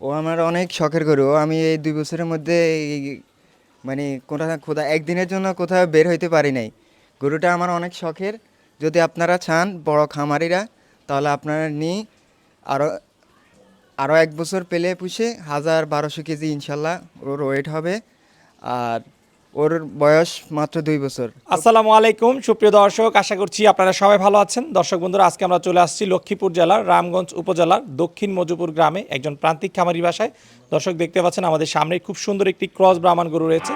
ও আমার অনেক শখের গরু। আমি এই ২ বছরের মধ্যে মানে কোথাও একদিনের জন্য কোথাও বের হইতে পারি নাই। গরুটা আমার অনেক শখের। যদি আপনারা চান বড় খামারিরা, তাহলে আপনারা নিয়ে আরও আরও ১ বছর পেলে পুষে ১,০০০-১,২০০ কেজি ইনশাল্লাহ ওর ওয়েট হবে। আর ওর বয়স মাত্র ২ বছর। আসসালামু আলাইকুম সুপ্রিয় দর্শক, আশা করছি আপনারা সবাই ভালো আছেন। দর্শক বন্ধুরা, আজকে আমরা চলে আসছি লক্ষ্মীপুর জেলার রামগঞ্জ উপজেলার দক্ষিণ মজুপুর গ্রামে একজন প্রান্তিক খামারি বাসায়। দর্শক দেখতে পাচ্ছেন আমাদের সামনে খুব সুন্দর একটি ক্রস ব্রাহ্মণ গরু রয়েছে।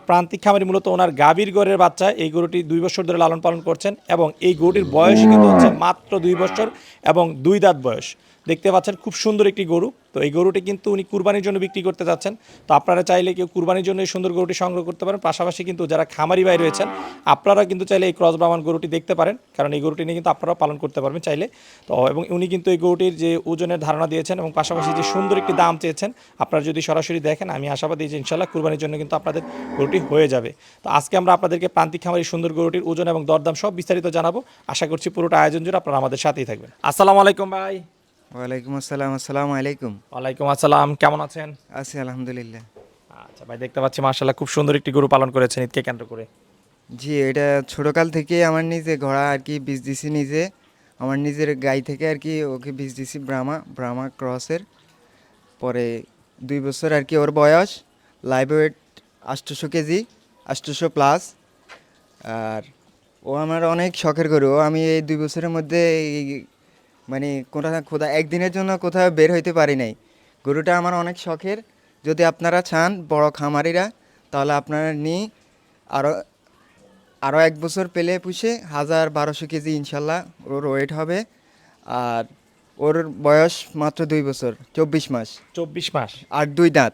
প্রান্তিক খামারি মূলত ওনার গাভীর গরের বাচ্চা এই গরুটি ২ বছর ধরে লালন পালন করছেন এবং এই গরুটির বয়স কিন্তু হচ্ছে মাত্র ২ বছর এবং ২ দাঁত বয়স। দেখতে পাচ্ছেন খুব সুন্দর একটি গরু। তো এই গরুটি কিন্তু উনি কুরবানির জন্য বিক্রি করতে যাচ্ছেন। তো আপনারা চাইলে কেউ কুরবানির জন্য এই সুন্দর গরুটি সংগ্রহ করতে পারেন। পাশাপাশি কিন্তু যারা খামারি ভাই রয়েছেন, আপনারা কিন্তু চাইলে এই ক্রস ব্রাহ্মণ গরুটি দেখতে পারেন, কারণ এই গরুটি নিয়ে কিন্তু আপনারাও পালন করতে পারবেন চাইলে। তো এবং উনি কিন্তু এই গরুটির যে ওজনের ধারণা দিয়েছেন এবং পাশাপাশি যে সুন্দর একটি দাম চেয়েছেন, আপনারা যদি সরাসরি দেখেন, আমি আশাবাদী যে ইনশাল্লাহ কুরবানির জন্য কিন্তু আপনাদের গরুটি হয়ে যাবে। তো আজকে আমরা আপনাদেরকে প্রান্তিক খামারি সুন্দর গরুটির ওজন এবং দরদাম সব বিস্তারিত জানাবো। আশা করছি পুরোটা আয়োজন জুড়ে আপনারা আমাদের সাথেই থাকবেন। আসসালামু আলাইকুম ভাই। ওয়ালাইকুম আসসালাম। আসসালামু আলাইকুম। ওয়ালাইকুম আসসালাম, কেমন আছেন? আছি আলহামদুলিল্লাহ। আচ্ছা ভাই, দেখতে পাচ্ছি মাশাআল্লাহ খুব সুন্দর একটি গরু পালন করেছেন ঈদকে কেন্দ্র করে। জি, এটা ছোটকাল থেকে আমার নিজে ঘোড়া আর কি বীজ দিছি নিজে। আমার নিজের গাই থেকে আর কি ওকে বীজ দিছি ব্রাহ্মা ক্রসের। পরে ২ বছর আর কি ওর বয়স। Live weight ৮০০ KG, ৮০০ plus. আর ও আমার অনেক শখের গরু। আমি এই ২ বছরের মধ্যে কোথাও একদিনের জন্য কোথাও বের হইতে পারি নাই। গরুটা আমার অনেক শখের। যদি আপনারা চান বড় খামারিরা, তাহলে আপনারা নিয়ে আরও আরও ১ বছর পেলে পুষে ১,০০০-১,২০০ কেজি ইনশাল্লাহ ওর ওয়েট হবে। আর ওর বয়স মাত্র ২ বছর ২৪ মাস 24 মাস। আর ২ দাঁত।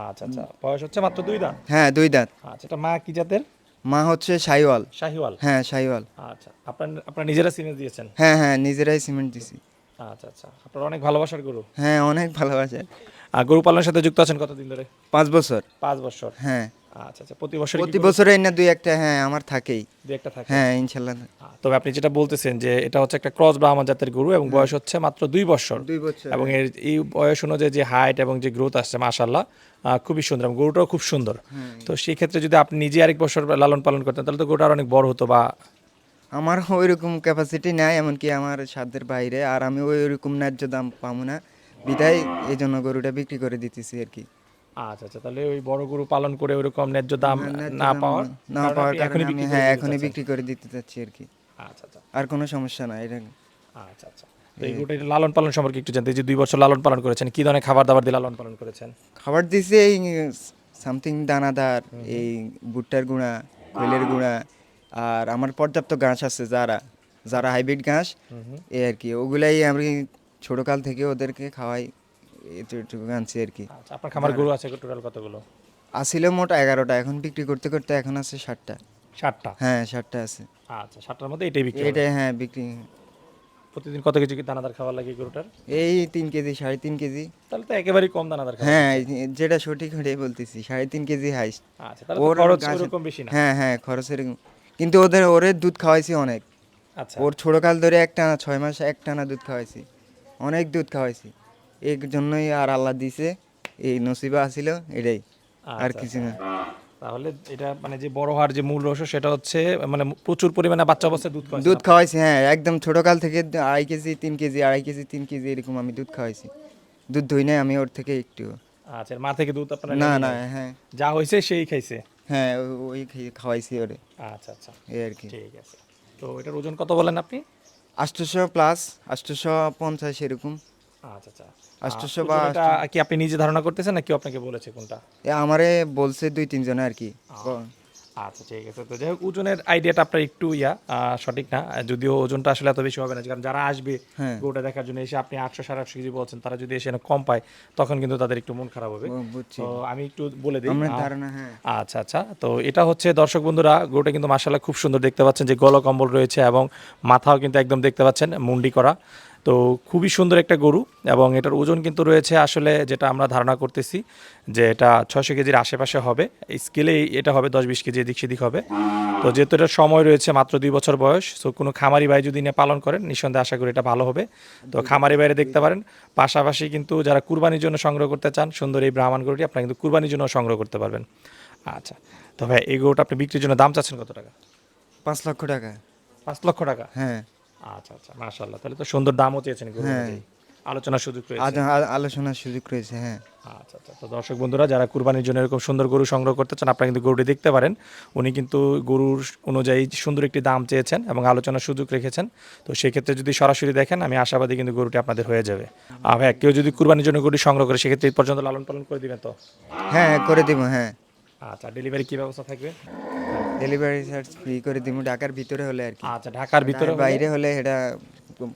আচ্ছা আচ্ছা, বয়স হচ্ছে মাত্র 2 দাঁত। হ্যাঁ, ২ দাঁত। আচ্ছা, এটা মা কি জাতের? মা হচ্ছে শাহিওয়াল। শাহিওয়াল। হ্যাঁ, শাহিওয়াল। আচ্ছা, আপনার নিজেরা সিমেন্স দিয়েছেন? হ্যাঁ, হ্যাঁ, নিজেরাই সিমেন্ট দিছি। আচ্ছা আচ্ছা, আপনার অনেক ভালোবাসার গরু। হ্যাঁ, অনেক ভালোবাসে। আর গরু পালনের সাথে যুক্ত আছেন কতদিন ধরে? ৫ বছর। 5 বছর। হ্যাঁ, আচ্ছা আচ্ছা, প্রতি বছর প্রতি বছরে না ২-১টা হ্যাঁ আমার থাকেই। দুই একটা থাকে? হ্যাঁ, ইনশাল্লাহ। তবে আপনি যেটা বলতেছেন যে এটা হচ্ছে একটা ক্রস ব্রাহ্মণ জাতের গরু এবং বয়স হচ্ছে মাত্র 2 বছর। ২ বছর। এবং এর এই বয়স অনুযায়ী যে হাইট এবং যে গ্রোথ আসছে মাশাআল্লাহ, খুবই সুন্দর এবং গরুটাও খুব সুন্দর। তো সেই ক্ষেত্রে যদি আপনি নিজে আরেক বছর লালন পালন করতেন তাহলে তো গরুটা আর অনেক বড় হতো। বা আমার ওইরকম ক্যাপাসিটি নাই, এমনকি আমার সাধ্যের বাইরে। আর আমি ওইরকম ন্যায্য দাম পাবো না, বিধায় এই জন্য গরুটা বিক্রি করে দিতেছি আর কি। আচ্ছা আচ্ছা, তাহলে ওই বড় গরু পালন করে ওইরকম ন্যায্য দাম ন্যায্য না দাম পাওয়ার না কারণে পাওয়ার আপনি কারণে এখনই আমি বিক্রি করে হ্যাঁ দিতে এখনই চাচ্ছেন। বিক্রি করে দিতে চাচ্ছি আর কি। আচ্ছা আচ্ছা আর কোনো সমস্যা নাই এটা। আচ্ছা আচ্ছা। তো এই গরুটা লালন পালন সম্পর্কে একটু জানতে, এই যে 2 বছর লালন পালন করেছেন, কি ধরনের খাবার দাবার দিয়ে লালন পালন করেছেন? খাবার দিছে এই সামথিং দানাদার, এই ভুট্টার গুঁড়া, খৈলের গুঁড়া। আর আমার পর্যাপ্ত ঘাস আছে, যারা যারা হাইব্রিড ঘাস, এই আর কি। ওগুলাই আমি ছোটকাল থেকে ওদেরকে খাওয়াই, এটুকু আনছি আর কি। আচ্ছা, আপনার খামার গরু আছে টোটাল কতগুলো? আসিল মোট 11টা, এখন বিক্রি করতে করতে এখন আছে 60টা। 7টা। হ্যাঁ, 60টা আছে। আচ্ছা, 7টার মধ্যে এটাই বিক্রি হবে? এটা হ্যাঁ বিক্রি। প্রতিদিন কত কেজি কি দানাদার খাবার লাগে এই গরুটার? এই 3 কেজি 3.5 কেজি। তাহলে তো একেবারেই কম দানাদার খাবার হ্যাঁ, খাচ্ছে। যেটা সঠিক ওটাই বলতেছি, 3.5 কেজি হাইস্ট। আচ্ছা, তাহলে তো ওর খরচ গাছে ওরকম বেশি না। হ্যাঁ হ্যাঁ খরচের, কিন্তু ওরে দুধ খাওয়াইছি অনেক। আচ্ছা ওর ছোটকাল ধরে একটানা 6 মাস একটানা দুধ খাওয়াইছি, অনেক দুধ খাওয়াইছি। এর জন্যই আর আল্লাহ দিছে, এই নসিবা আসিল এটাই, আর আচ্ছা কিছু আচ্ছা। না। তাহলে এটা মানে যে বড় হওয়ার যে মূল রহস্য সেটা হচ্ছে মানে প্রচুর পরিমাণে বাচ্চা অবস্থায় দুধ খাওয়াচ্ছেন দুধ আপনি? খাওয়াইছি হ্যাঁ, একদম ছোটকাল থেকে 2.5 কেজি 3 কেজি 2.5 কেজি 3 কেজি এরকম আমি দুধ খাওয়াইছি। দুধ ধুই নাই আমি ওর থেকে একটু। আচ্ছা, মা থেকে দুধ আপনারা না নেনই না নাই? হ্যাঁ যা হয়েছে সেই খাইছে? হ্যাঁ, ওই খাওয়াইছি ওরে, আচ্ছা আচ্ছা, এই আর কি। ঠিক আছে। তো এটার ওজন কত বলেন আপনি? 800 প্লাস, 850 এরকম। আচ্ছা আচ্ছা। 800 বা ওজনটা কি আপনি নিজে ধারণা করতেছেন না কেউ আপনাকে বলেছে কোনটা? আমারে বলছে 2-3 জনে আর কি। আচ্ছা ঠিক আছে। তো যাই হোক, ওজনের আইডিয়াটা আপনার একটু সঠিক না, যদিও ওজনটা আসলে এত বেশি হবে না, কারণ যারা আসবে হ্যাঁ, গরুটা দেখার জন্য এসে আপনি 800 সাড়ে 800 কেজি বলছেন, তারা যদি এসে কম পায় তখন কিন্তু তাদের একটু মন খারাপ হবে। বুঝছি। তো আমি একটু বলে দিই। আমার ধারণা হ্যাঁ। আচ্ছা আচ্ছা, তো এটা হচ্ছে দর্শক বন্ধুরা, গরুটা কিন্তু মাশাআল্লাহ খুব সুন্দর দেখতে পাচ্ছেন যে গলকম্বল রয়েছে এবং মাথাও কিন্তু একদম দেখতে পাচ্ছেন মুন্ডি করা তো খুবই সুন্দর একটা গরু এবং এটার ওজন কিন্তু রয়েছে আসলে যেটা আমরা ধারণা করতেছি যে এটা 600 কেজির আশেপাশে হবে। স্কেলে এটা হবে 10-20 কেজি এদিক সেদিক হবে। তো যেহেতু এটার সময় রয়েছে মাত্র 2 বছর বয়স, সো কোনো খামারি ভাই যদি নিয়ে পালন করেন নিঃসন্দেহে আশা করি এটা ভালো হবে। তো খামারি বাইরে দেখতে পারেন, পাশাপাশি কিন্তু যারা কুরবানির জন্য সংগ্রহ করতে চান সুন্দর এই ব্রাহ্মণ গরুটি আপনারা কিন্তু কুরবানির জন্য সংগ্রহ করতে পারবেন। আচ্ছা, তো ভাই এই গরুটা আপনি বিক্রির জন্য দাম চাচ্ছেন কত টাকা? 5 লক্ষ টাকা। 5 লক্ষ টাকা। হ্যাঁ। আচ্ছা আচ্ছা, মাশাআল্লাহ, তাহলে তো সুন্দর দামও চেয়েছেন গরু হ্যাঁ। অনুযায়ী। আলোচনার সুযোগ রয়েছে। আলোচনার সুযোগ রয়েছে, হ্যাঁ। আচ্ছা আচ্ছা, তো দর্শক বন্ধুরা যারা কুরবানির জন্য এরকম সুন্দর গরু সংগ্রহ করতে চান আপনারা কিন্তু গরুটি দেখতে পারেন। উনি কিন্তু গরুর অনুযায়ী সুন্দর একটি দাম চেয়েছেন এবং আলোচনার সুযোগ রেখেছেন। তো সেক্ষেত্রে যদি সরাসরি দেখেন আমি আশাবাদী কিন্তু গরুটি আপনাদের হয়ে যাবে। আর ভাই কেউ যদি কুরবানির জন্য গরুটি সংগ্রহ করে সেক্ষেত্রে এই পর্যন্ত লালন পালন করে দিবেন তো? হ্যাঁ, করে দিব, হ্যাঁ। আচ্ছা, ডেলিভারি কি ব্যবস্থা থাকবে? ডেলিভারি চার্জ ফ্রি করে দিব, ঢাকার ভিতরে হলে আর কি। আচ্ছা, ঢাকার ভিতরে হলে- বাইরে হলে এটা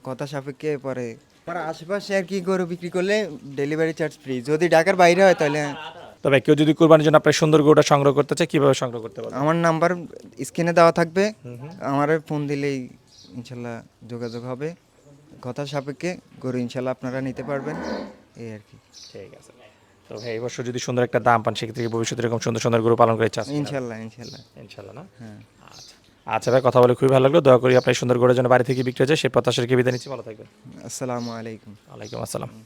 কথা সাপেক্ষে পরে। আমার আশেপাশে আর কি গরু বিক্রি করলে ডেলিভারি চার্জ ফ্রি, যদি ঢাকার বাইরে হয় তাহলে। তবে কেউ যদি কুরবানির জন্য আপনার সুন্দর গরুটা সংগ্রহ করতে চায় কিভাবে সংগ্রহ করতে পারবে? আমার নাম্বার স্ক্রিনে দেওয়া থাকবে, আমার ফোন দিলেই ইনশাল্লাহ যোগাযোগ হবে। কথা সাপেক্ষে গরু ইনশাল্লাহ আপনারা নিতে পারবেন, এই আর কি। ঠিক আছে। তো ভাই এই বছর যদি সুন্দর একটা দাম পান সেক্ষেত্রে কি ভবিষ্যতে এরকম সুন্দর সুন্দর গরু পালন করে চাষ? ইনশাল্লাহ, ইনশাল্লাহ। ইনশাল্লাহ না? হ্যাঁ। আচ্ছা আচ্ছা ভাই, কথা বলে খুবই ভালো লাগলো। দয়া করি আপনার সুন্দর গরুর জন্য বাড়ি থেকে বিক্রি হয়ে যায় সে প্রত্যাশার বিদায় নিচ্ছি, ভালো থাকবেন। আসসালামু আলাইকুম। ওয়ালাইকুম আসসালাম।